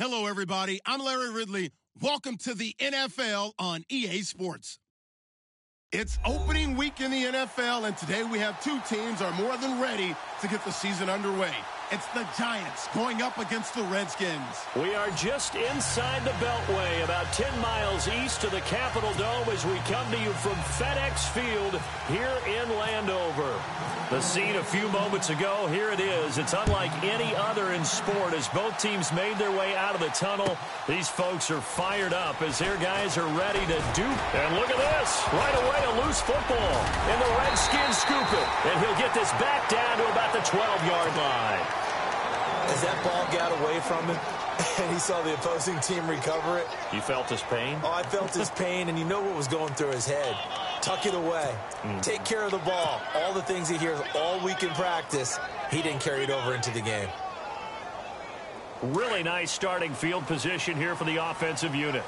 Hello, everybody. I'm Larry Ridley. Welcome to the NFL on EA Sports. It's opening week in the NFL, and today we have two teams are more than ready to get the season underway. It's the Giants going up against the Redskins. We are just inside the Beltway, about 10 miles east of the Capitol Dome as we come to you from FedEx Field here in Landover. The scene a few moments ago, here it is. It's unlike any other in sport as both teams made their way out of the tunnel. These folks are fired up as their guys are ready to do. And look at this. Right away, a loose football. And the Redskins scoop it. And he'll get this back down to about the 12-yard line. As that ball got away from him and he saw the opposing team recover it. You felt his pain? Oh, I felt his pain, and you know what was going through his head. Tuck it away. Take care of the ball. All the things he hears all week in practice, he didn't carry it over into the game. Really nice starting field position here for the offensive unit.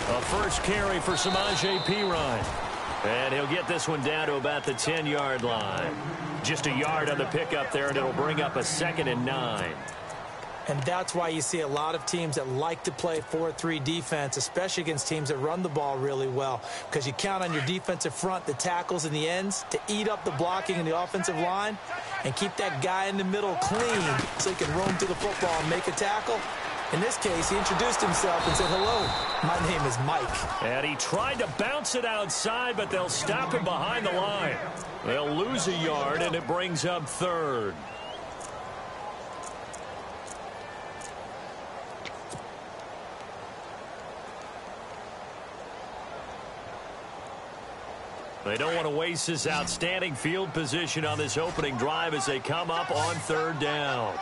A first carry for Samaje Perine. And he'll get this one down to about the 10-yard line. Just a yard on the pickup there, and it'll bring up a 2nd and 9. And that's why you see a lot of teams that like to play 4-3 defense, especially against teams that run the ball really well, because you count on your defensive front, the tackles and the ends, to eat up the blocking in the offensive line and keep that guy in the middle clean so he can roam through the football and make a tackle. In this case, he introduced himself and said, "Hello, my name is Mike." And he tried to bounce it outside, but they'll stop him behind the line. They'll lose a yard, and it brings up 3rd. They don't want to waste this outstanding field position on this opening drive as they come up on 3rd down.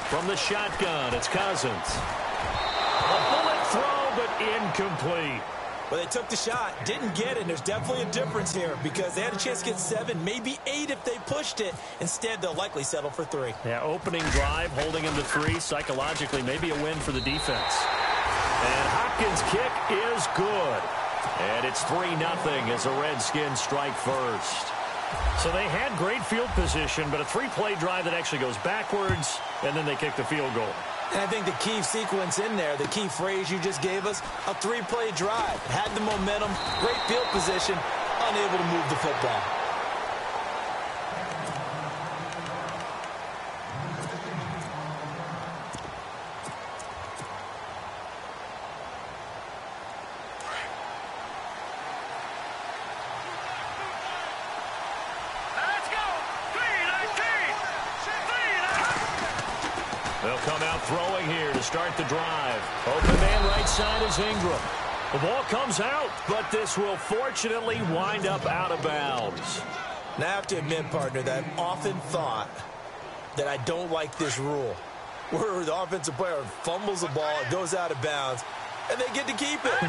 From the shotgun, it's Cousins. A bullet throw, but incomplete. Well, they took the shot, didn't get it, and there's definitely a difference here because they had a chance to get 7, maybe 8 if they pushed it. Instead, they'll likely settle for 3. Yeah, opening drive, holding him to 3, psychologically, maybe a win for the defense. And Hopkins' kick is good. And it's 3-0 as the Redskins strike first. So they had great field position, but a 3-play drive that actually goes backwards, and then they kick the field goal. And I think the key sequence in there, the key phrase you just gave us, a 3-play drive. Had the momentum, great field position, unable to move the football. They'll come out throwing here to start the drive. Open man right side is Ingram. The ball comes out, but this will fortunately wind up out of bounds. Now, I have to admit, partner, that I've often thought that I don't like this rule, where the offensive player fumbles the ball, it goes out of bounds, and they get to keep it.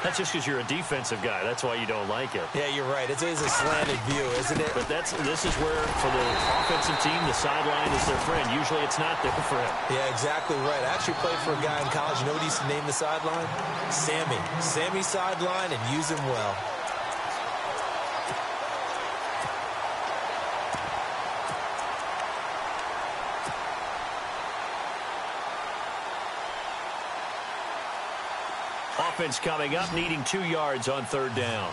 That's just because you're a defensive guy. That's why you don't like it. Yeah, you're right. It is a slanted view, isn't it? But this is where, for the offensive team, the sideline is their friend. Usually it's not their friend. Yeah, exactly right. I actually played for a guy in college. You know what he used to name the sideline? Sammy. Sammy sideline, and use him well. Offense coming up, needing 2 yards on 3rd down.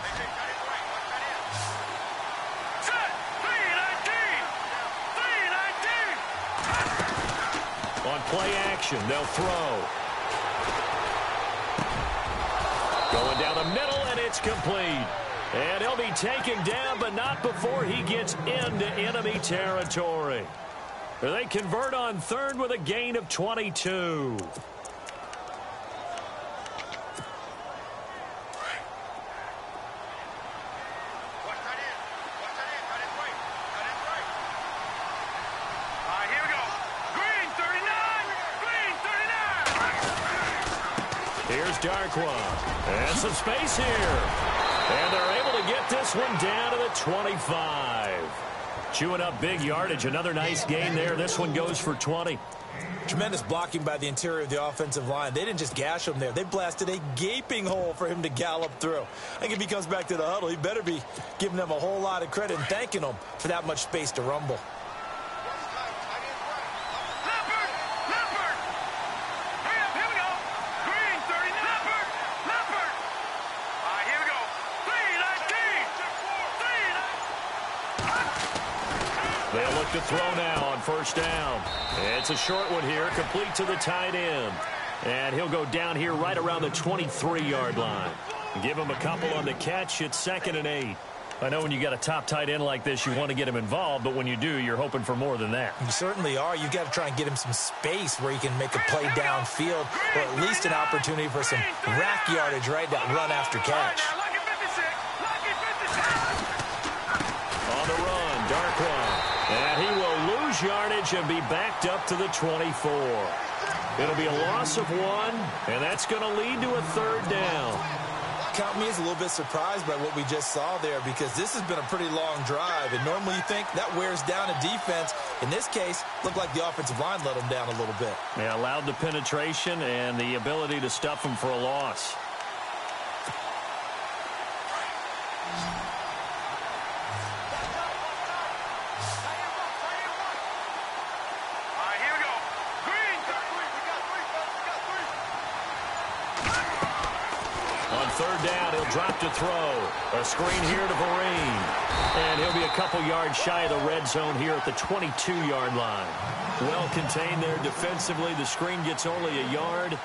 On play action, they'll throw. Going down the middle, and it's complete. And he'll be taken down, but not before he gets into enemy territory. They convert on 3rd with a gain of 22. Here's Darkwa. And some space here. And they're able to get this one down to the 25. Chewing up big yardage. Another nice gain there. This one goes for 20. Tremendous blocking by the interior of the offensive line. They didn't just gash him there. They blasted a gaping hole for him to gallop through. I think if he comes back to the huddle, he better be giving them a whole lot of credit and thanking them for that much space to rumble. They'll look to throw now on first down. It's a short one here, complete to the tight end. And he'll go down here right around the 23-yard line. Give him a couple on the catch. It's 2nd and 8. I know when you got a top tight end like this, you want to get him involved, but when you do, you're hoping for more than that. You certainly are. You've got to try and get him some space where he can make a play downfield, or at least an opportunity for some rack yardage, right? That run after catch. On the run, dark one. And he will lose yardage and be backed up to the 24. It'll be a loss of 1, and that's going to lead to a 3rd down. Count me as a little bit surprised by what we just saw there, because this has been a pretty long drive, and normally you think that wears down a defense. In this case, looked like the offensive line let them down a little bit. They allowed the penetration and the ability to stuff them for a loss. Third down, he'll drop to throw. A screen here to Vereen. And he'll be a couple yards shy of the red zone here at the 22-yard line. Well contained there defensively. The screen gets only a yard,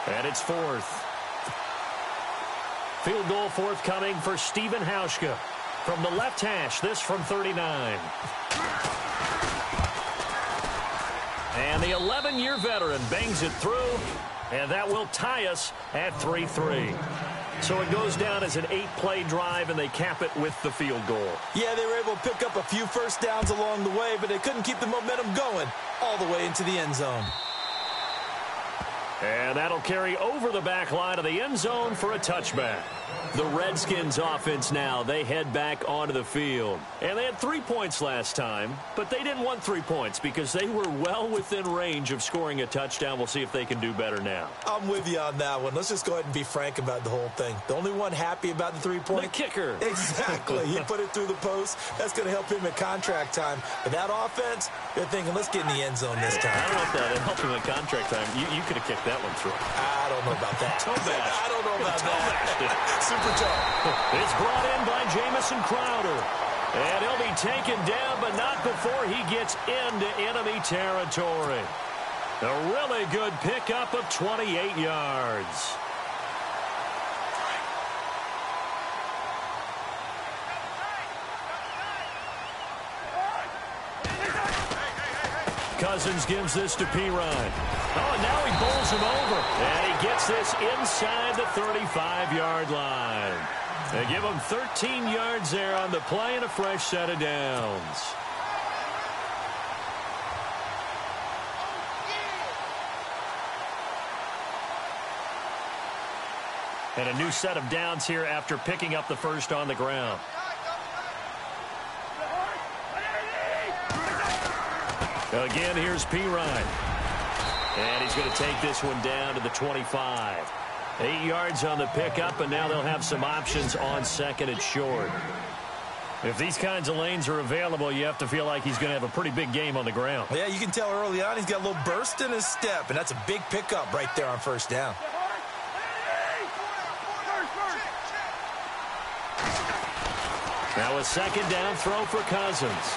and it's 4th. Field goal forthcoming for Stephen Hauschka. From the left hash, this from 39. And the 11-year veteran bangs it through, and that will tie us at 3-3. So it goes down as an 8-play drive, and they cap it with the field goal. Yeah, they were able to pick up a few first downs along the way, but they couldn't keep the momentum going all the way into the end zone. And that'll carry over the back line of the end zone for a touchback. The Redskins offense now, they head back onto the field. And they had 3 points last time, but they didn't want 3 points because they were well within range of scoring a touchdown. We'll see if they can do better now. I'm with you on that one. Let's just go ahead and be frank about the whole thing. The only one happy about the 3-point? The kicker. Exactly. He put it through the post. That's going to help him at contract time. But that offense, they're thinking, let's get in the end zone this time. I don't know if that helped him at contract time. You could have kicked that one through. I don't know about that. I don't know about that. Super toe. It's brought in by Jamison Crowder. And he'll be taken down, but not before he gets into enemy territory. A really good pickup of 28 yards. Cousins gives this to Pirine. Oh, and now he bowls him over. And he gets this inside the 35-yard line. They give him 13 yards there on the play and a fresh set of downs. And a new set of downs here after picking up the first on the ground. Again, here's Pirine. And he's going to take this one down to the 25. 8 yards on the pickup, and now they'll have some options on second and short. If these kinds of lanes are available, you have to feel like he's going to have a pretty big game on the ground. Yeah, you can tell early on he's got a little burst in his step, and that's a big pickup right there on first down. Now a second down throw for Cousins.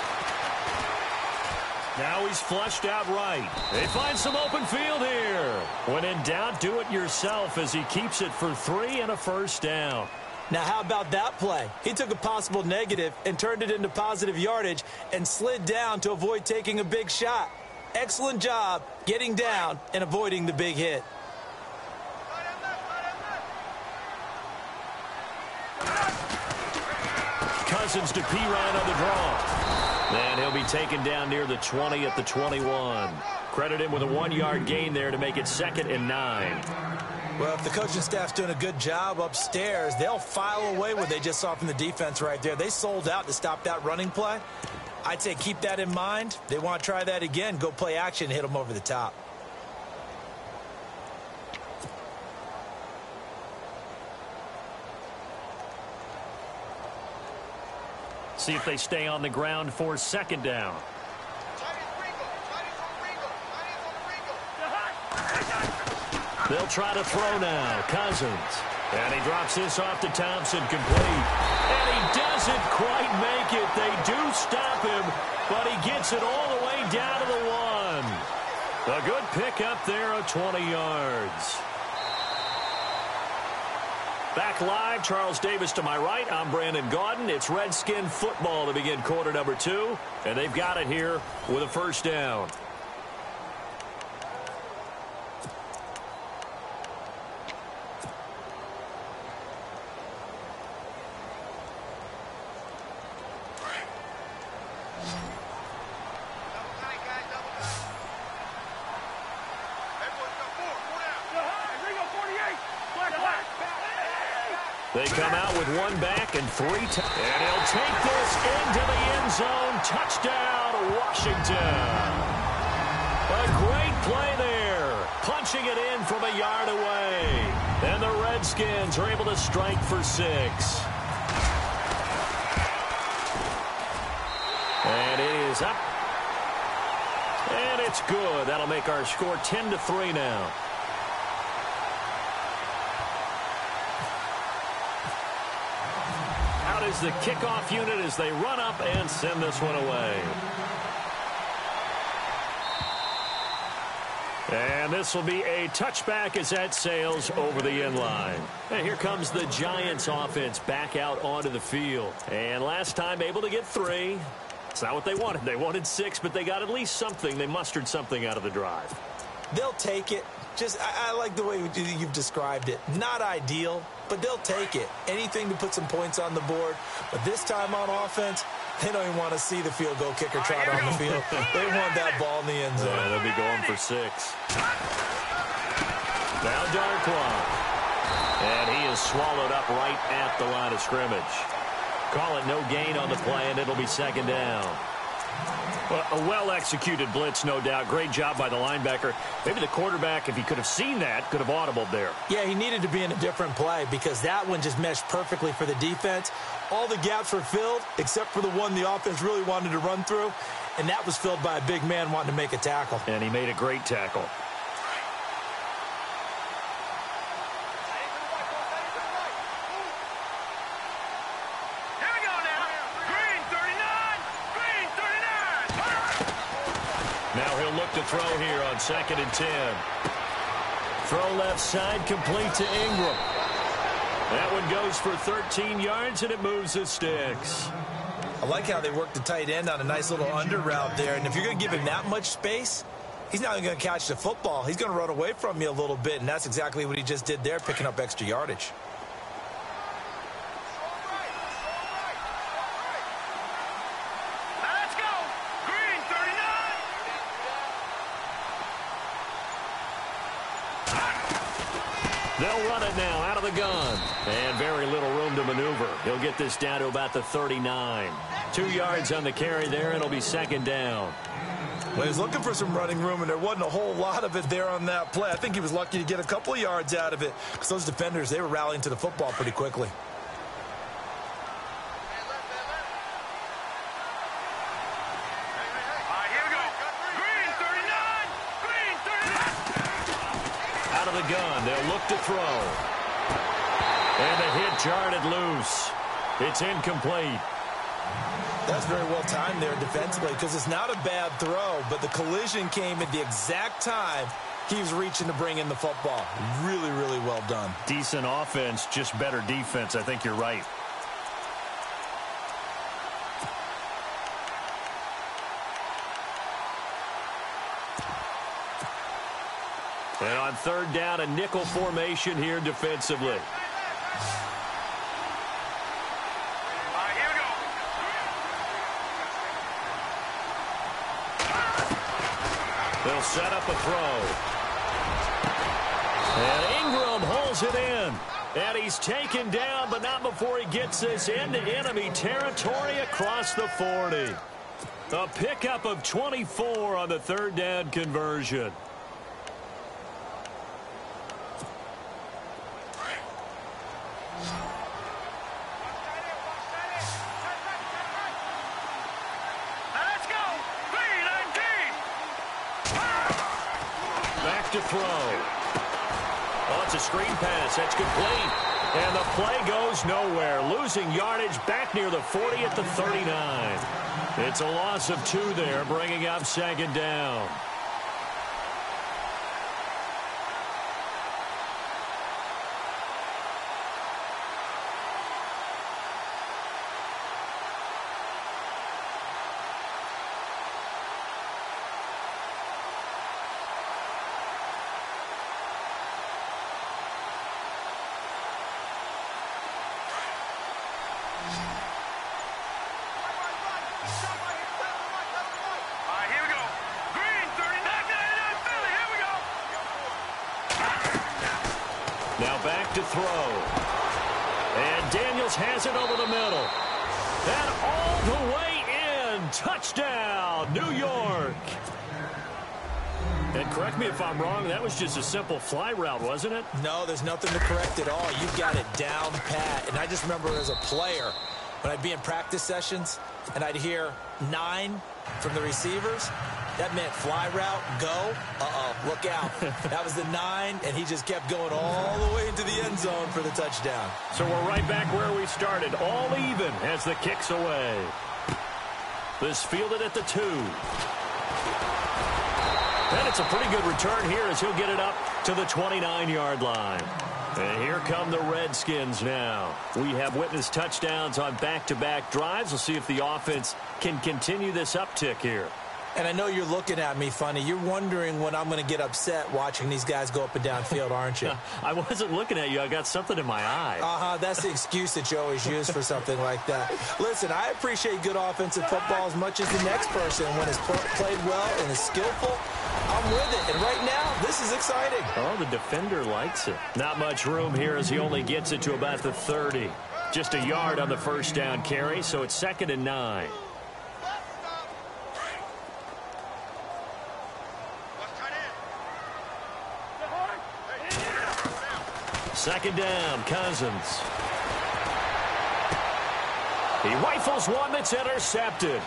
Now he's flushed out right. They find some open field here. When in doubt, do it yourself as he keeps it for 3 and a first down. Now, how about that play? He took a possible negative and turned it into positive yardage and slid down to avoid taking a big shot. Excellent job getting down and avoiding the big hit. Cousins to Pirine on the draw. And he'll be taken down near the 20 at the 21. Credit him with a 1-yard gain there to make it 2nd and 9. Well, if the coaching staff's doing a good job upstairs, they'll file away what they just saw from the defense right there. They sold out to stop that running play. I'd say keep that in mind. They want to try that again. Go play action and hit them over the top. See if they stay on the ground for second down. They'll try to throw now. Cousins. And he drops this off to Thompson, complete. And he doesn't quite make it. They do stop him, but he gets it all the way down to the 1. A good pickup there of 20 yards. Back live, Charles Davis to my right. I'm Brandon Gaudin. It's Redskin football to begin quarter number 2, and they've got it here with a first down. They come out with one back and 3 and he'll take this into the end zone. Touchdown, Washington. A great play there. Punching it in from a yard away. And the Redskins are able to strike for 6. And it is up. And it's good. That'll make our score 10-3 now. Is the kickoff unit as they run up and send this one away. And this will be a touchback as that sails over the end line. And here comes the Giants offense back out onto the field. And last time able to get 3. It's not what they wanted. They wanted 6, but they got at least something. They mustered something out of the drive. They'll take it. I like the way you've described it. Not ideal, but they'll take it. Anything to put some points on the board. But this time on offense, they don't even want to see the field goal kicker trot on the field. They want that ball in the end zone. Yeah, they'll be going for 6. Now Darkwa. And he is swallowed up right at the line of scrimmage. Call it no gain on the play, and it'll be second down. Well, a well-executed blitz, no doubt. Great job by the linebacker. Maybe the quarterback, if he could have seen that, could have audibled there. Yeah, he needed to be in a different play because that one just meshed perfectly for the defense. All the gaps were filled except for the one the offense really wanted to run through, and that was filled by a big man wanting to make a tackle. And he made a great tackle. To throw here on 2nd and 10. Throw left side, complete to Ingram. That one goes for 13 yards, and it moves the sticks. I like how they work the tight end on a nice little under route there. And if you're going to give him that much space, he's not even going to catch the football. He's going to run away from you a little bit, and that's exactly what he just did there, picking up extra yardage. They'll run it now out of the gun. And very little room to maneuver. He'll get this down to about the 39. 2 yards on the carry there, and it'll be second down. Well, he was looking for some running room, and there wasn't a whole lot of it there on that play. I think he was lucky to get a couple of yards out of it because those defenders, they were rallying to the football pretty quickly. The gun. They'll look to throw. And the hit jarred it loose. It's incomplete. That's very well timed there defensively because it's not a bad throw, but the collision came at the exact time he was reaching to bring in the football. Really, really well done. Decent offense, just better defense. I think you're right. And on 3rd down, a nickel formation here defensively. They'll set up a throw. And Ingram holds it in. And he's taken down, but not before he gets this into enemy territory across the 40. A pickup of 24 on the third down conversion. Back to throw. Oh, it's a screen pass. That's complete. And the play goes nowhere. Losing yardage back near the 40 at the 39. It's a loss of 2 there, bringing up second down. Now back to throw. And Daniels has it over the middle. And all the way in. Touchdown, New York. And correct me if I'm wrong, that was just a simple fly route, wasn't it? No, there's nothing to correct at all. You've got it down pat. And I just remember as a player, when I'd be in practice sessions, and I'd hear 9 from the receivers, that meant fly route, go, look out. That was the 9, and he just kept going all the way into the end zone for the touchdown. So we're right back where we started, all even as the kick's away. This fielded at the 2. And it's a pretty good return here as he'll get it up to the 29-yard line. And here come the Redskins now. We have witnessed touchdowns on back-to-back drives. We'll see if the offense can continue this uptick here. And I know you're looking at me funny. You're wondering when I'm going to get upset watching these guys go up and down field, aren't you? I wasn't looking at you. I got something in my eye. That's the excuse that you always use for something like that. Listen, I appreciate good offensive football as much as the next person. When it's played well and is skillful, I'm with it. And right now, this is exciting. Oh, the defender likes it. Not much room here as he only gets it to about the 30. Just a yard on the first down carry, so it's 2nd and 9. Second down, Cousins. He rifles one that's intercepted.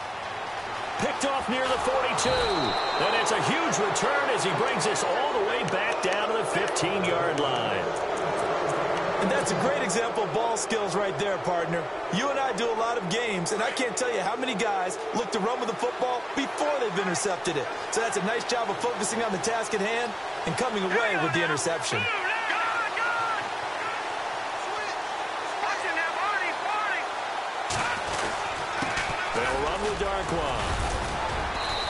Picked off near the 42. And it's a huge return as he brings this all the way back down to the 15-yard line. And that's a great example of ball skills right there, partner. You and I do a lot of games, and I can't tell you how many guys look to run with the football before they've intercepted it. So that's a nice job of focusing on the task at hand and coming away with the interception.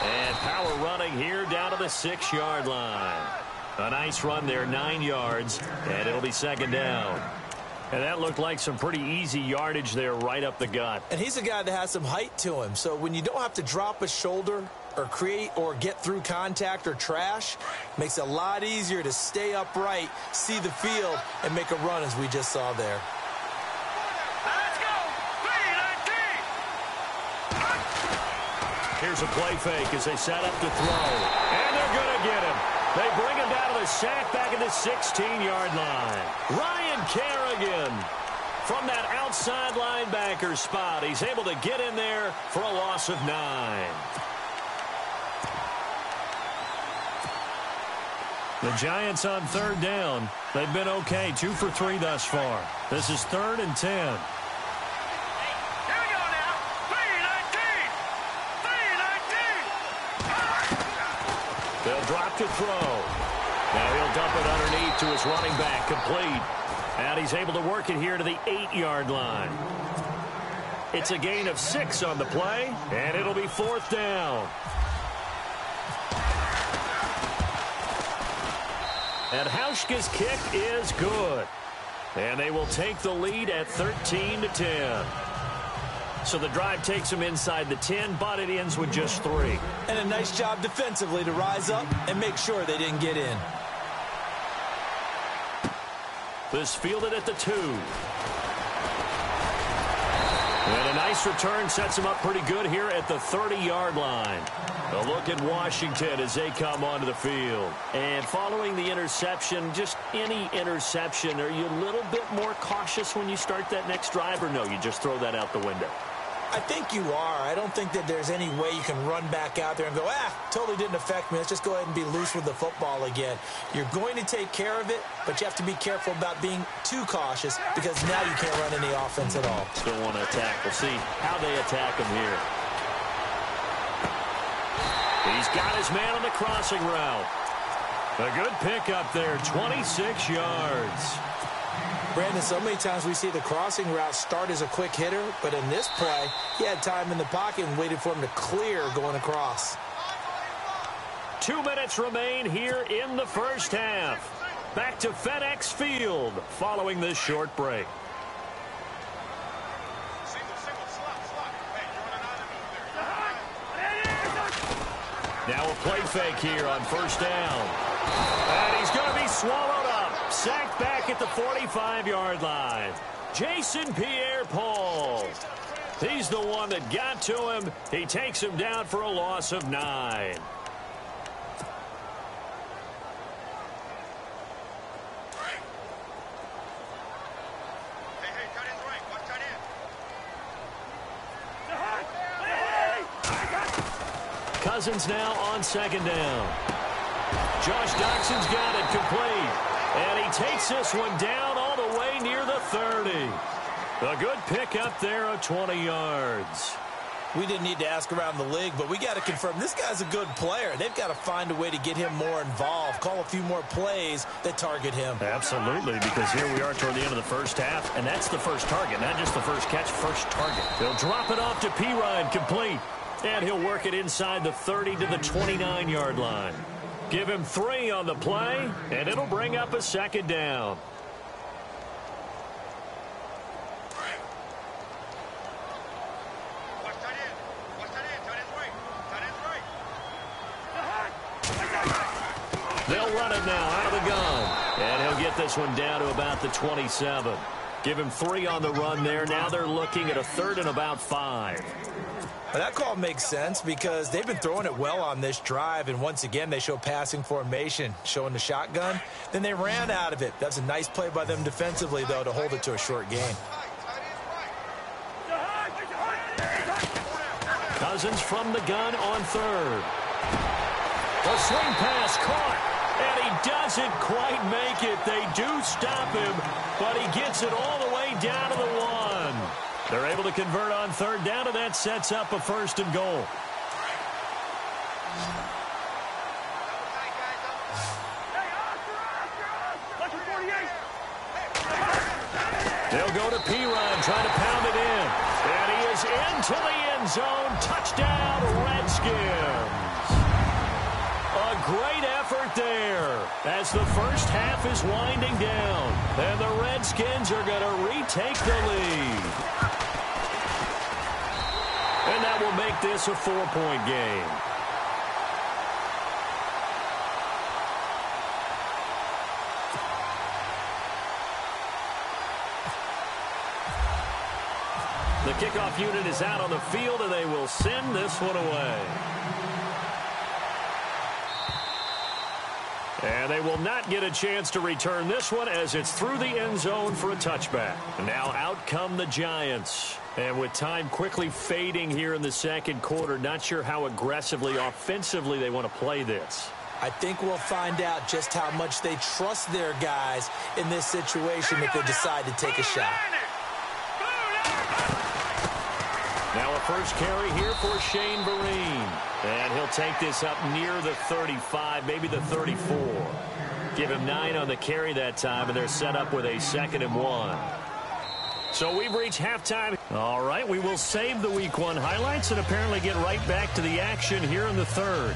And power running here down to the 6-yard line. A nice run there, 9 yards, and it'll be second down. And that looked like some pretty easy yardage there right up the gut. And he's a guy that has some height to him, so when you don't have to drop a shoulder or create or get through contact or trash, makes it a lot easier to stay upright, see the field, and make a run as we just saw there. Here's a play fake as they set up to throw. And they're going to get him. They bring him down to the sack back at the 16-yard line. Ryan Kerrigan from that outside linebacker spot. He's able to get in there for a loss of 9. The Giants on third down. They've been okay, 2 for 3 thus far. This is 3rd and 10. They'll drop to throw. Now he'll dump it underneath to his running back, complete. And he's able to work it here to the 8-yard line. It's a gain of 6 on the play, and it'll be 4th down. And Hauschka's kick is good. And they will take the lead at 13-10. So the drive takes them inside the 10, but it ends with just 3. And a nice job defensively to rise up and make sure they didn't get in. This fielded at the 2. And a nice return sets him up pretty good here at the 30-yard line. A look at Washington as they come onto the field. And following the interception, just any interception, are you a little bit more cautious when you start that next drive, or no, you just throw that out the window? I think you are. I don't think that there's any way you can run back out there and go, totally didn't affect me. Let's just go ahead and be loose with the football again. You're going to take care of it, but you have to be careful about being too cautious because now you can't run any offense at all. Still want to attack. We'll see how they attack him here. He's got his man on the crossing route. A good pickup there, 26 yards. Brandon, so many times we see the crossing route start as a quick hitter, but in this play, he had time in the pocket and waited for him to clear going across. 2 minutes remain here in the first half. Back to FedEx Field following this short break. Now a play fake here on first down. And he's going to be swallowed up. Sacked back at the 45-yard line. Jason Pierre-Paul. He's the one that got to him. He takes him down for a loss of 9. Cousins now on second down. Josh Doxson's got it complete. And he takes this one down all the way near the 30. A good pickup there of 20 yards. We didn't need to ask around the league, but we got to confirm this guy's a good player. They've got to find a way to get him more involved, call a few more plays that target him. Absolutely, because here we are toward the end of the first half, and that's the first target, not just the first catch, first target. He'll drop it off to P-Ryan, complete. And he'll work it inside the 30 to the 29-yard line. Give him 3 on the play, and it'll bring up a second down. They'll run it now out of the gun. And he'll get this one down to about the 27. Give him 3 on the run there. Now they're looking at a 3rd and about 5. Well, that call makes sense because they've been throwing it well on this drive, and once again they show passing formation, showing the shotgun. Then they ran out of it. That's a nice play by them defensively, though, to hold it to a short gain. Cousins from the gun on 3rd. A swing pass caught, and he doesn't quite make it. They do stop him, but he gets it all the way down to the 1. They're able to convert on 3rd down, and that sets up a 1st and goal. They'll go to P-Ryan, trying to pound it in. And he is into the end zone. Touchdown, Redskins. A great effort there as the first half is winding down. And the Redskins are going to retake the lead. And that will make this a 4-point game. The kickoff unit is out on the field, and they will send this one away. And they will not get a chance to return this one as it's through the end zone for a touchback. Now out come the Giants. And with time quickly fading here in the second quarter, not sure how aggressively, offensively they want to play this. I think we'll find out just how much they trust their guys in this situation if they decide to take a shot. Now a first carry here for Shane Vereen. And he'll take this up near the 35, maybe the 34. Give him 9 on the carry that time, and they're set up with a 2nd and 1. So we've reached halftime. All right, we will save the Week 1 highlights and apparently get right back to the action here in the 3rd.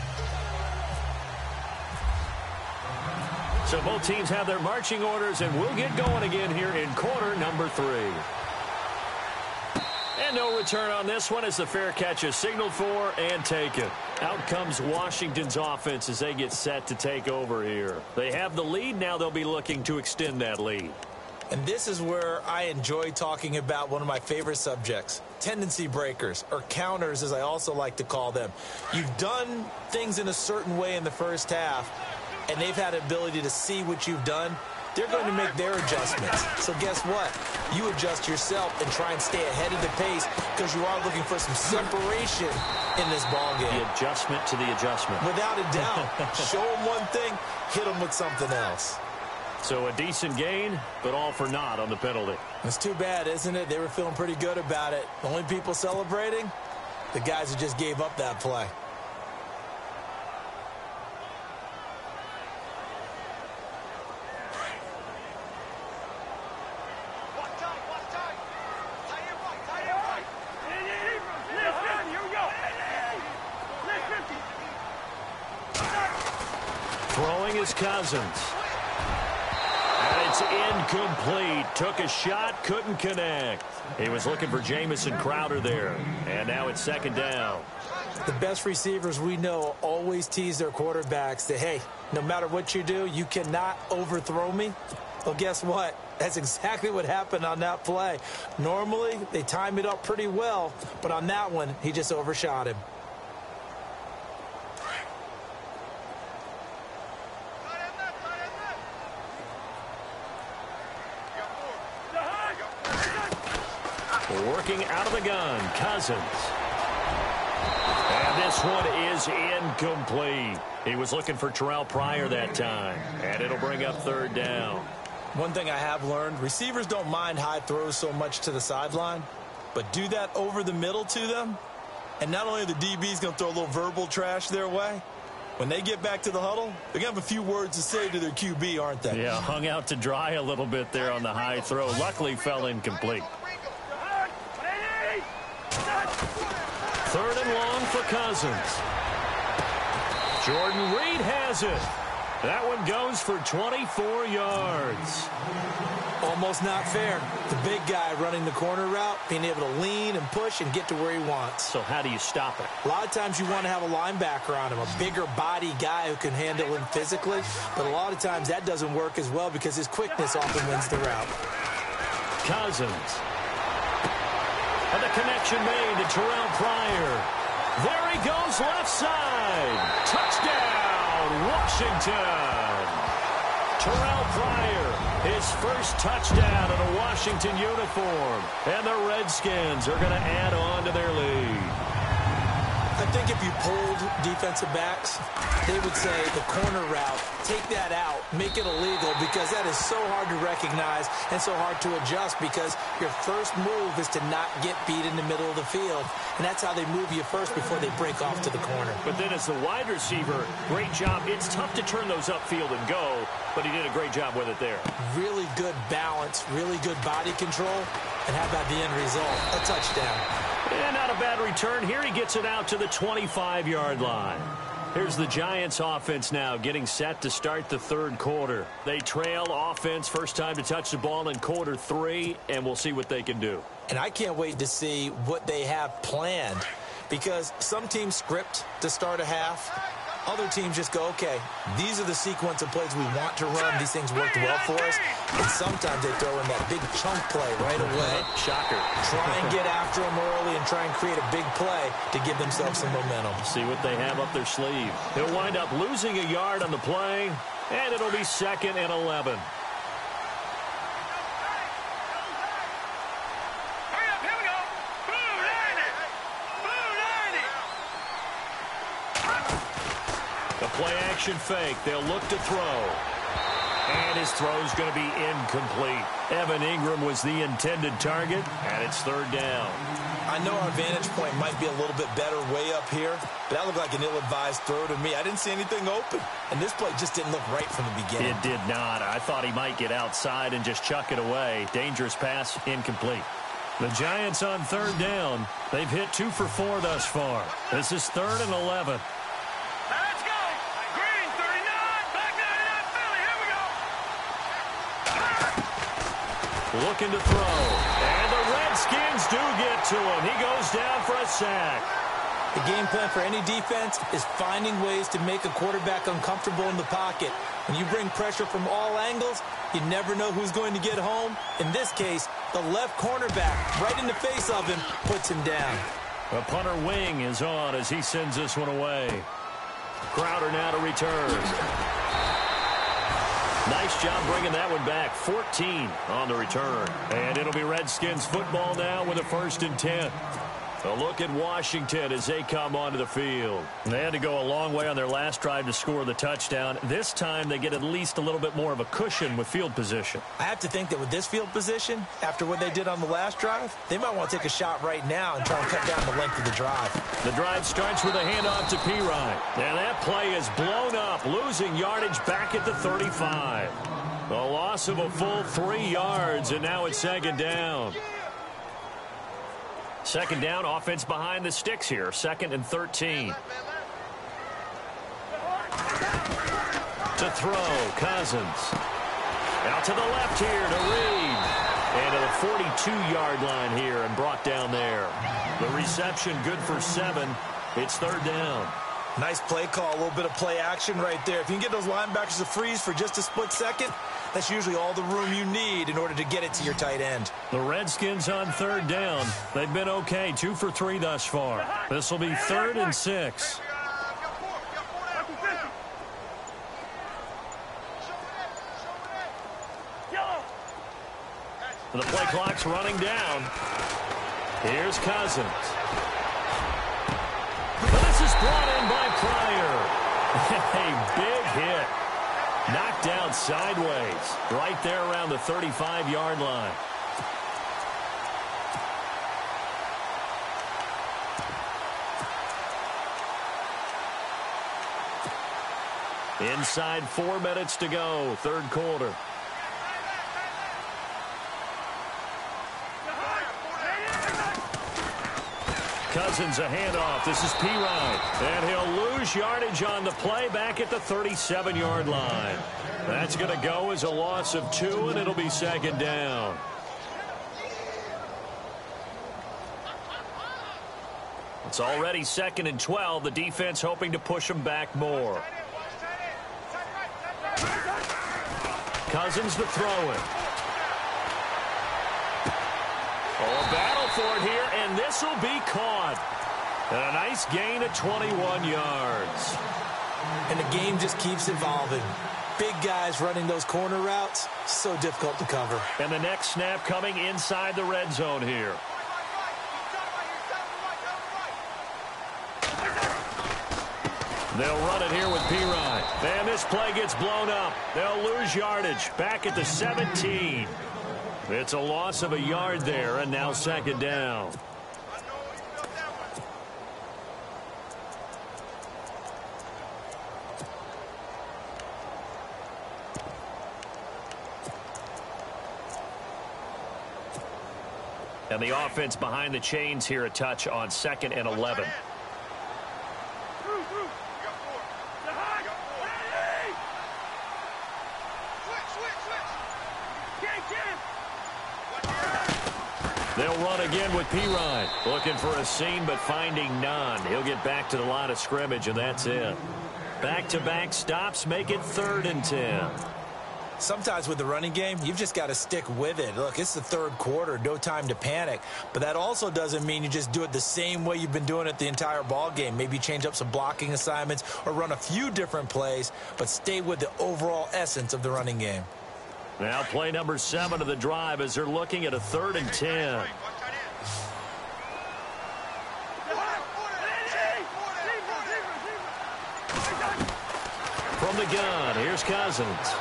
So both teams have their marching orders, and we'll get going again here in quarter number 3. And no return on this one as the fair catch is signaled for and taken. Out comes Washington's offense as they get set to take over here. They have the lead. Now they'll be looking to extend that lead. And this is where I enjoy talking about one of my favorite subjects, tendency breakers, or counters as I also like to call them. You've done things in a certain way in the first half, and they've had an ability to see what you've done. They're going to make their adjustments. So guess what? You adjust yourself and try and stay ahead of the pace because you are looking for some separation in this ballgame. The adjustment to the adjustment. Without a doubt. Show them one thing, hit them with something else. So a decent gain, but all for naught on the penalty. It's too bad, isn't it? They were feeling pretty good about it. The only people celebrating, the guys who just gave up that play. Throwing is Cousins. And it's incomplete. Took a shot, couldn't connect. He was looking for Jamison Crowder there. And now it's second down. The best receivers we know always tease their quarterbacks that, hey, no matter what you do, you cannot overthrow me. Well, guess what? That's exactly what happened on that play. Normally, they time it up pretty well, but on that one, he just overshot him. Working out of the gun, Cousins. And this one is incomplete. He was looking for Terrell Pryor that time, and it'll bring up third down. One thing I have learned, receivers don't mind high throws so much to the sideline, but do that over the middle to them, and not only are the DBs going to throw a little verbal trash their way, when they get back to the huddle, they're going to have a few words to say to their QB, aren't they? Yeah, hung out to dry a little bit there on the high throw. Luckily fell incomplete. Third and long for Cousins. Jordan Reed has it. That one goes for 24 yards. Almost not fair. The big guy running the corner route, being able to lean and push and get to where he wants. So how do you stop it? A lot of times you want to have a linebacker on him, a bigger body guy who can handle him physically. But a lot of times that doesn't work as well because his quickness often wins the route. Cousins. And the connection made to Terrell Pryor. There he goes left side. Touchdown, Washington. Terrell Pryor, his first touchdown in a Washington uniform. And the Redskins are going to add on to their lead. I think if you polled defensive backs, they would say the corner route, take that out, make it illegal because that is so hard to recognize and so hard to adjust because your first move is to not get beat in the middle of the field. And that's how they move you first before they break off to the corner. But then as the wide receiver, great job. It's tough to turn those upfield and go, but he did a great job with it there. Really good balance, really good body control. And how about the end result? A touchdown. And not a bad return. Here he gets it out to the 25-yard line. Here's the Giants offense now getting set to start the third quarter. They trail offense, first time to touch the ball in quarter 3, and we'll see what they can do. And I can't wait to see what they have planned because some teams script to start a half. Other teams just go, okay, these are the sequence of plays we want to run. These things worked well for us. And sometimes they throw in that big chunk play right away. Shocker. Try and get after them early and try and create a big play to give themselves some momentum. See what they have up their sleeve. He'll wind up losing a yard on the play, and it'll be 2nd and 11. Play action fake. They'll look to throw. And his throw's going to be incomplete. Evan Ingram was the intended target, and it's third down. I know our vantage point might be a little bit better way up here, but that looked like an ill-advised throw to me. I didn't see anything open, and this play just didn't look right from the beginning. It did not. I thought he might get outside and just chuck it away. Dangerous pass, incomplete. The Giants on third down. They've hit 2 for 4 thus far. This is 3rd and 11. Looking to throw. And the Redskins do get to him. He goes down for a sack. The game plan for any defense is finding ways to make a quarterback uncomfortable in the pocket. When you bring pressure from all angles, you never know who's going to get home. In this case, the left cornerback, right in the face of him, puts him down. The punter wing is on as he sends this one away. Crowder now to return. Nice job bringing that one back. 14 on the return. And it'll be Redskins football now with a 1st and 10. A look at Washington as they come onto the field. They had to go a long way on their last drive to score the touchdown. This time they get at least a little bit more of a cushion with field position. I have to think that with this field position, after what they did on the last drive, they might want to take a shot right now and try and cut down the length of the drive. The drive starts with a handoff to Pirine. And that play is blown up, losing yardage back at the 35. A loss of a full 3 yards, and now it's 2nd down. 2nd down, offense behind the sticks here. 2nd and 13. To throw, Cousins. Out to the left here to Reed. And to the 42-yard line here and brought down there. The reception good for 7. It's 3rd down. Nice play call, a little bit of play action right there. If you can get those linebackers to freeze for just a split second, that's usually all the room you need in order to get it to your tight end. The Redskins on 3rd down. They've been okay, 2 for 3 thus far. This will be 3rd and 6. The play clock's running down. Here's Cousins. This is brought in by Pryor. A big hit. Knocked down sideways. Right there around the 35-yard line. Inside 4 minutes to go. 3rd quarter. Cousins a handoff. This is Pirine. And he'll lose yardage on the play back at the 37-yard line. That's going to go as a loss of 2, and it'll be 2nd down. It's already 2nd and 12. The defense hoping to push them back more. Cousins to throw it. Oh, a battle for it here, and this will be caught. And a nice gain of 21 yards. And the game just keeps evolving. Big guys running those corner routes, so difficult to cover. And the next snap coming inside the red zone here. They'll run it here with Pirine. And this play gets blown up. They'll lose yardage back at the 17. It's a loss of a yard there, and now 2nd down. And the offense behind the chains here a touch on 2nd and 11. They'll run again with Pirine. Looking for a seam, but finding none. He'll get back to the line of scrimmage, and that's it. Back-to-back stops make it 3rd and 10. Sometimes with the running game, you've just got to stick with it. Look, it's the 3rd quarter, no time to panic. But that also doesn't mean you just do it the same way you've been doing it the entire ball game. Maybe change up some blocking assignments or run a few different plays, but stay with the overall essence of the running game. Now play number 7 of the drive as they're looking at a 3rd and 10. From the gun, here's Cousins.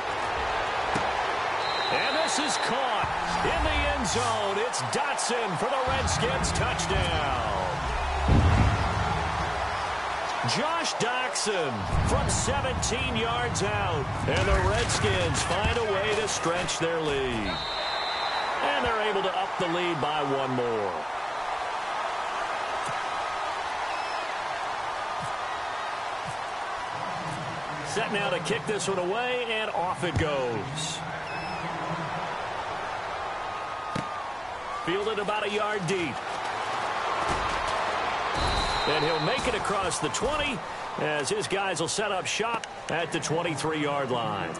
And this is caught in the end zone. It's Dotson for the Redskins touchdown. Josh Doctson from 17 yards out. And the Redskins find a way to stretch their lead. And they're able to up the lead by 1 more. Set now to kick this one away, and off it goes. Fielded about a yard deep. And he'll make it across the 20 as his guys will set up shop at the 23-yard line.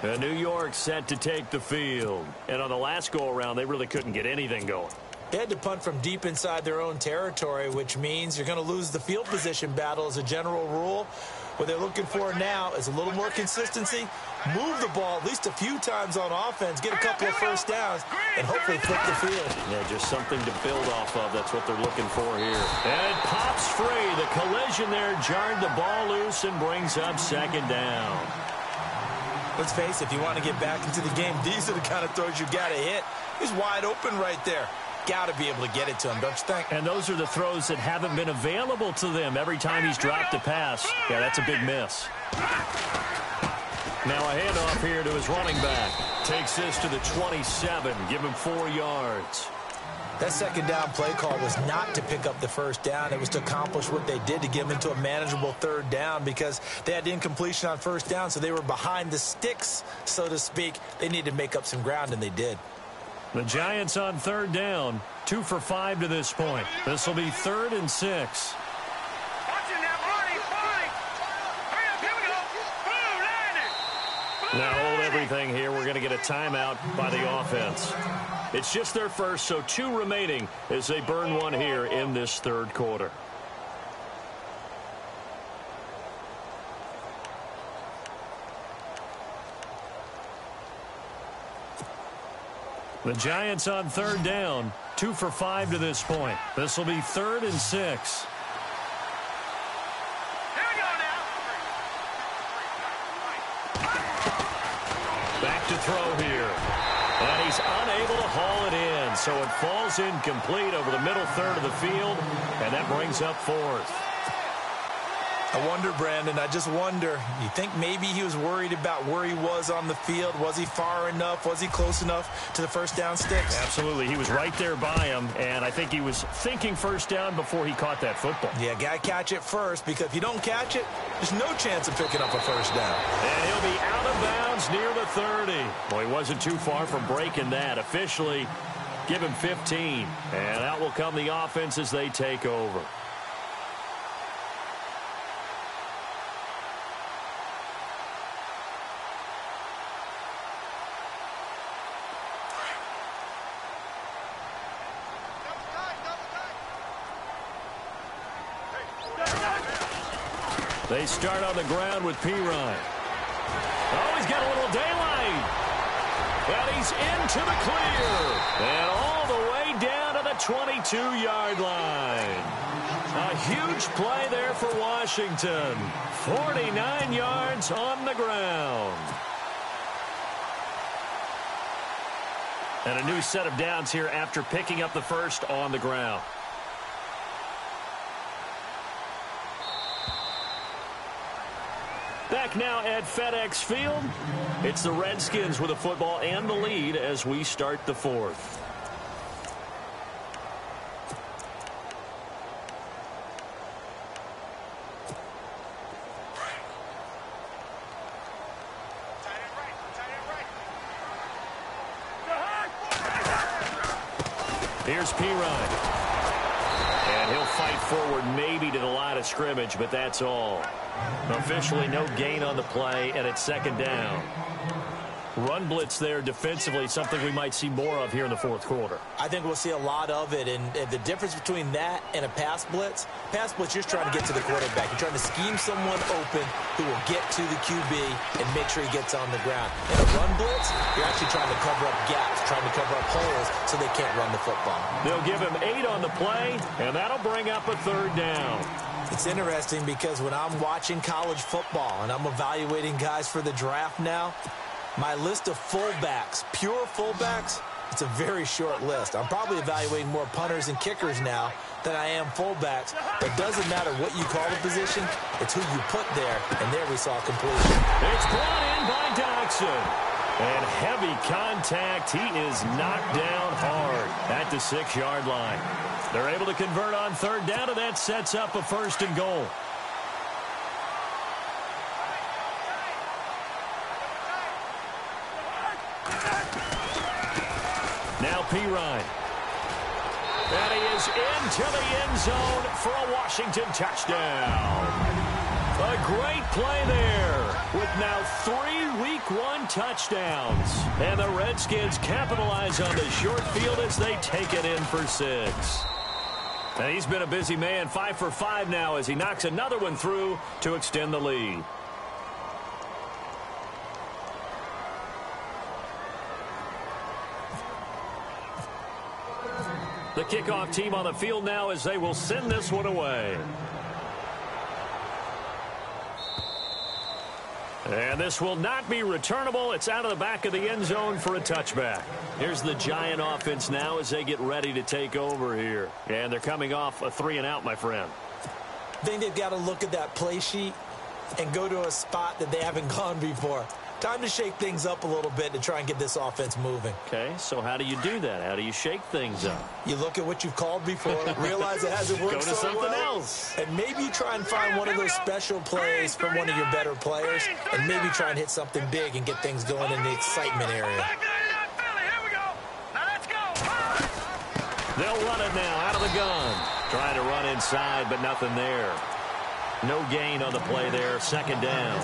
And New York set to take the field. And on the last go-around, they really couldn't get anything going. They had to punt from deep inside their own territory, which means you're going to lose the field position battle as a general rule. What they're looking for now is a little more consistency, move the ball at least a few times on offense, get a couple of first downs, and hopefully flip the field. Yeah, just something to build off of. That's what they're looking for here. And it pops free. The collision there jarred the ball loose and brings up second down. Let's face it, if you want to get back into the game, these are the kind of throws you got to hit. He's wide open right there. Got to be able to get it to him, don't you think? And those are the throws that haven't been available to them every time he's dropped a pass. Yeah, that's a big miss. Now a handoff here to his running back. Takes this to the 27. Give him 4 yards. That second down play call was not to pick up the first down. It was to accomplish what they did to get them into a manageable third down because they had incompletion on first down, so they were behind the sticks, so to speak. They needed to make up some ground, and they did. The Giants on third down, 2 for 5 to this point. This will be 3rd and 6. Now hold everything here. We're going to get a timeout by the offense. It's just their first, so 2 remaining as they burn one here in this third quarter. The Giants on third down, 2 for 5 to this point. This will be 3rd and 6. Back to throw here. And he's unable to haul it in, so it falls incomplete over the middle third of the field, and that brings up 4th. I wonder, Brandon, I just wonder, you think maybe he was worried about where he was on the field? Was he far enough? Was he close enough to the first down sticks? Absolutely. He was right there by him, and I think he was thinking first down before he caught that football. Yeah, got to catch it first, because if you don't catch it, there's no chance of picking up a first down. And he'll be out of bounds near the 30. Well, he wasn't too far from breaking that. Officially, give him 15. And out will come the offense as they take over. They start on the ground with Pirine. Oh, he's got a little daylight. And he's into the clear. And all the way down to the 22-yard line. A huge play there for Washington. 49 yards on the ground. And a new set of downs here after picking up the first on the ground. Back now at FedEx Field. It's the Redskins with the football and the lead as we start the 4th. Here's Pirine. And he'll fight forward maybe to the line of scrimmage, but that's all. Officially no gain on the play, and it's second down. Run blitz there defensively, something we might see more of here in the 4th quarter. I think we'll see a lot of it, and the difference between that and a pass blitz, you're just trying to get to the quarterback. You're trying to scheme someone open who will get to the QB and make sure he gets on the ground. In a run blitz, you're actually trying to cover up gaps, trying to cover up holes so they can't run the football. They'll give him 8 on the play, and that'll bring up a 3rd down. It's interesting because when I'm watching college football and I'm evaluating guys for the draft now, my list of fullbacks, pure fullbacks, it's a very short list. I'm probably evaluating more punters and kickers now than I am fullbacks. But it doesn't matter what you call the position, it's who you put there, and there we saw completion. It's brought in by Doxson. And heavy contact. He is knocked down hard at the 6-yard line. They're able to convert on 3rd down, and that sets up a 1st and goal. Now Pirine. And he is into the end zone for a Washington touchdown. A great play there with now 3 Week 1 touchdowns. And the Redskins capitalize on the short field as they take it in for 6. And he's been a busy man, 5 for 5 now as he knocks another one through to extend the lead. The kickoff team on the field now as they will send this one away. And this will not be returnable. It's out of the back of the end zone for a touchback. Here's the Giant offense now as they get ready to take over here. And they're coming off a 3-and-out, my friend. I think they've got to look at that play sheet and go to a spot that they haven't gone before. Time to shake things up a little bit to try and get this offense moving. Okay, so how do you do that? How do you shake things up? You look at what you've called before, realize it hasn't worked so so something well, else. and maybe you try and find one of those special plays from one of your better players, and maybe try and hit something big and get things going in the excitement area. They'll run it now out of the gun. Trying to run inside, but nothing there. No gain on the play there. 2nd down.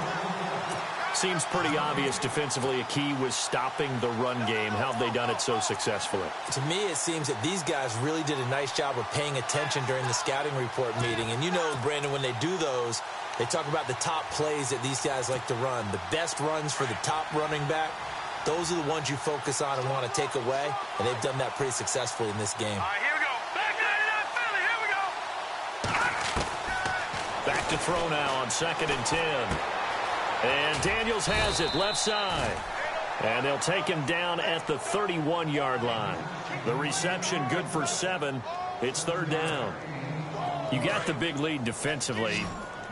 Seems pretty obvious defensively a key was stopping the run game. How have they done it so successfully? To me, it seems that these guys really did a nice job of paying attention during the scouting report meeting. And you know, Brandon, when they do those, they talk about the top plays that these guys like to run. The best runs for the top running back, those are the ones you focus on and want to take away. And they've done that pretty successfully in this game. All right, here we go. Back to 99 Philly. Here we go. Back to throw now on 2nd and 10. And Daniels has it left side. And they'll take him down at the 31-yard line. The reception good for 7. It's 3rd down. You got the big lead defensively.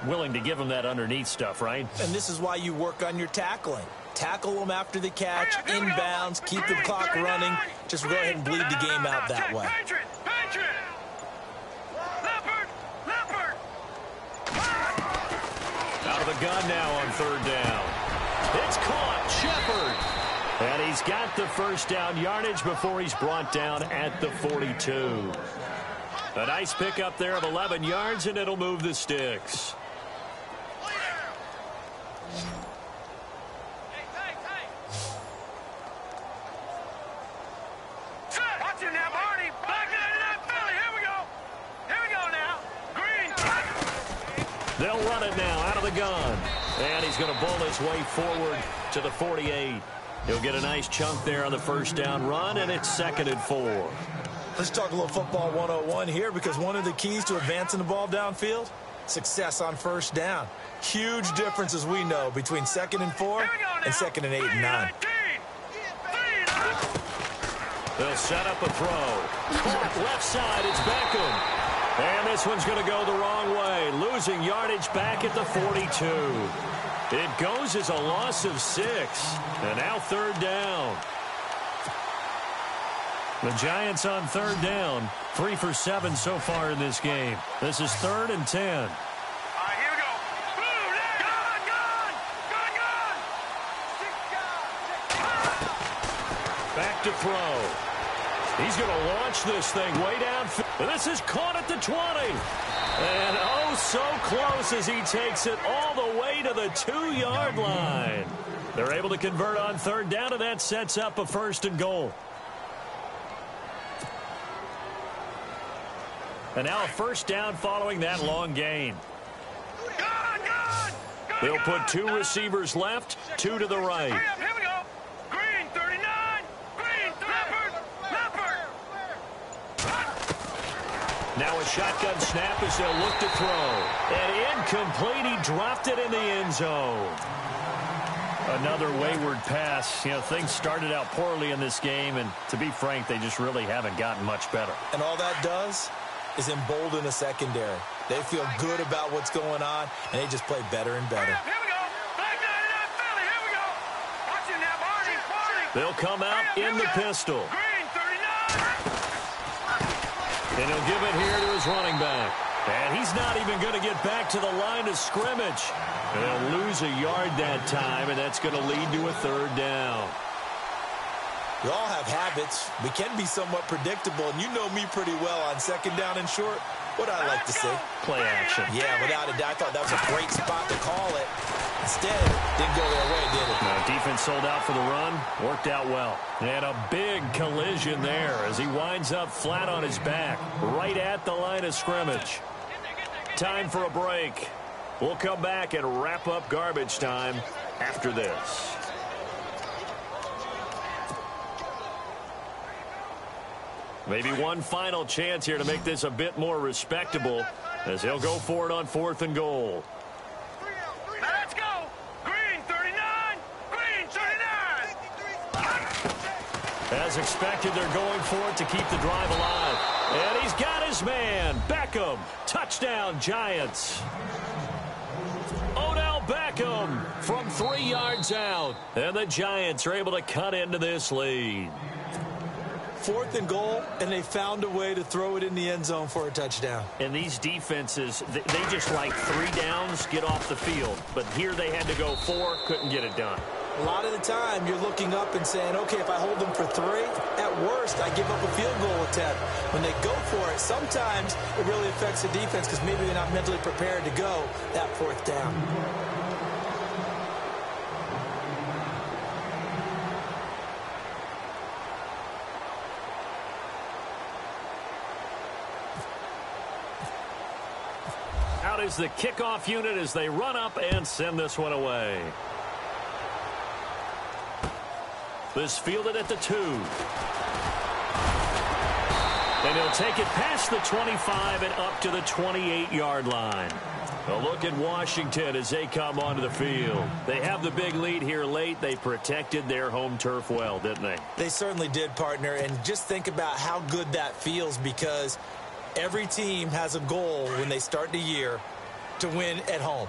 Willing to give them that underneath stuff, right? And this is why you work on your tackling. Tackle them after the catch, inbounds, keep the clock running. Just go ahead and bleed the game out that way. Out of the gun now on 3rd down. It's caught. Shepard. And he's got the 1st down yardage before he's brought down at the 42. A nice pickup there of 11 yards, and it'll move the sticks. Watch him now, Marty. Back to 99 Philly. Here we go. Here we go now. Green. They'll run it now out of the gun. And he's going to bowl his way forward to the 48. He'll get a nice chunk there on the 1st down run, and it's 2nd and 4. Let's talk a little football 101 here, because one of the keys to advancing the ball downfield, success on 1st down. Huge difference, as we know, between 2nd and 4 and 2nd and 8 and 9. They'll set up a throw. Left side, it's Beckham. And this one's going to go the wrong way. Losing yardage back at the 42. It goes as a loss of 6. And now 3rd down. The Giants on 3rd down. 3 for 7 so far in this game. This is 3rd and 10. All right, here we go. Back to throw. He's going to launch this thing way down. This is caught at the 20. And oh, so close as he takes it all the way to the 2-yard line. They're able to convert on 3rd down, and that sets up a 1st and goal. And now a 1st down following that long gain. They'll put 2 receivers left, 2 to the right. Hurry up, here we go. Green, 39. Green, Leopard. Now a shotgun snap as they'll look to throw. And incomplete. He dropped it in the end zone. Another wayward pass. You know, things started out poorly in this game, and to be frank, they just really haven't gotten much better. And all that does is embolden a secondary. They feel good about what's going on, and they just play better and better. Here we go. Back 99 Philly. Here we go. Watch him now, Marty. They'll come out in the pistol. Green, 39. And he'll give it here to his running back. And he's not even going to get back to the line of scrimmage. They'll lose a yard that time, and that's going to lead to a 3rd down. We all have habits. We can be somewhat predictable, and you know me pretty well on second down and short. What I like to say? Play action. Yeah, without a doubt. I thought that was a great spot to call it. Instead, didn't go their way, did it? No, defense sold out for the run. Worked out well. And a big collision there as he winds up flat on his back, right at the line of scrimmage. Time for a break. We'll come back and wrap up garbage time after this. Maybe one final chance here to make this a bit more respectable as he'll go for it on 4th and goal. Now let's go. Green 39. Green 39. As expected, they're going for it to keep the drive alive. And he's got his man. Beckham. Touchdown, Giants. Odell Beckham from 3 yards out. And the Giants are able to cut into this lead. 4th and goal, and they found a way to throw it in the end zone for a touchdown. And these defenses, they just like 3 downs, get off the field. But here they had to go 4, couldn't get it done. A lot of the time, you're looking up and saying, okay, if I hold them for 3, at worst, I give up a field goal attempt. When they go for it, sometimes it really affects the defense because maybe they're not mentally prepared to go that 4th down. Out is the kickoff unit as they run up and send this one away. This fielded at the 2. And he'll take it past the 25 and up to the 28-yard line. A look at Washington as they come onto the field. They have the big lead here late. They protected their home turf well, didn't they? They certainly did, partner. And just think about how good that feels because every team has a goal when they start the year to win at home.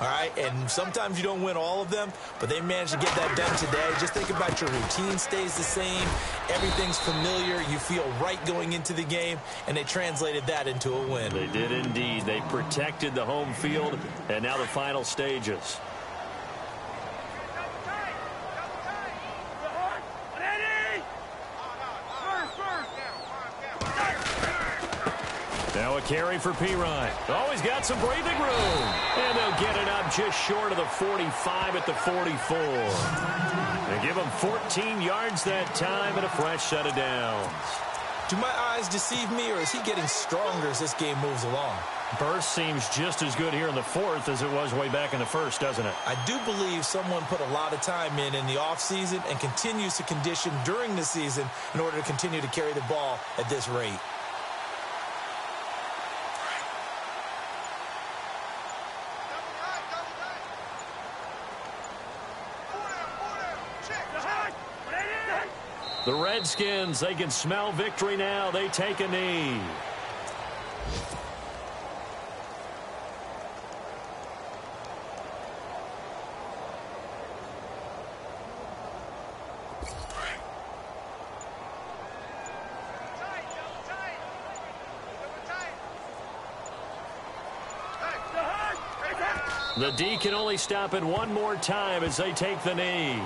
All right, and sometimes you don't win all of them, but they managed to get that done today. Just think about your routine stays the same. Everything's familiar. You feel right going into the game, and they translated that into a win. They did indeed. They protected the home field, and now the final stages. Now a carry for Pirine. Always got some breathing room. And they'll get it up just short of the 45 at the 44. They give him 14 yards that time and a fresh set of downs. Do my eyes deceive me, or is he getting stronger as this game moves along? Burst seems just as good here in the 4th as it was way back in the 1st, doesn't it? I do believe someone put a lot of time in the offseason and continues to condition during the season in order to continue to carry the ball at this rate. The Redskins, they can smell victory now. They take a knee. The D can only stop it one more time as they take the knee.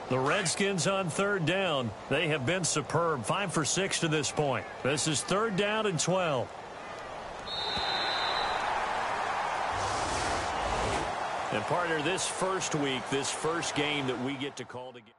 The Redskins on 3rd down. They have been superb. 5 for 6 to this point. This is 3rd down and 12. And partner, this first week, this first game that we get to call together.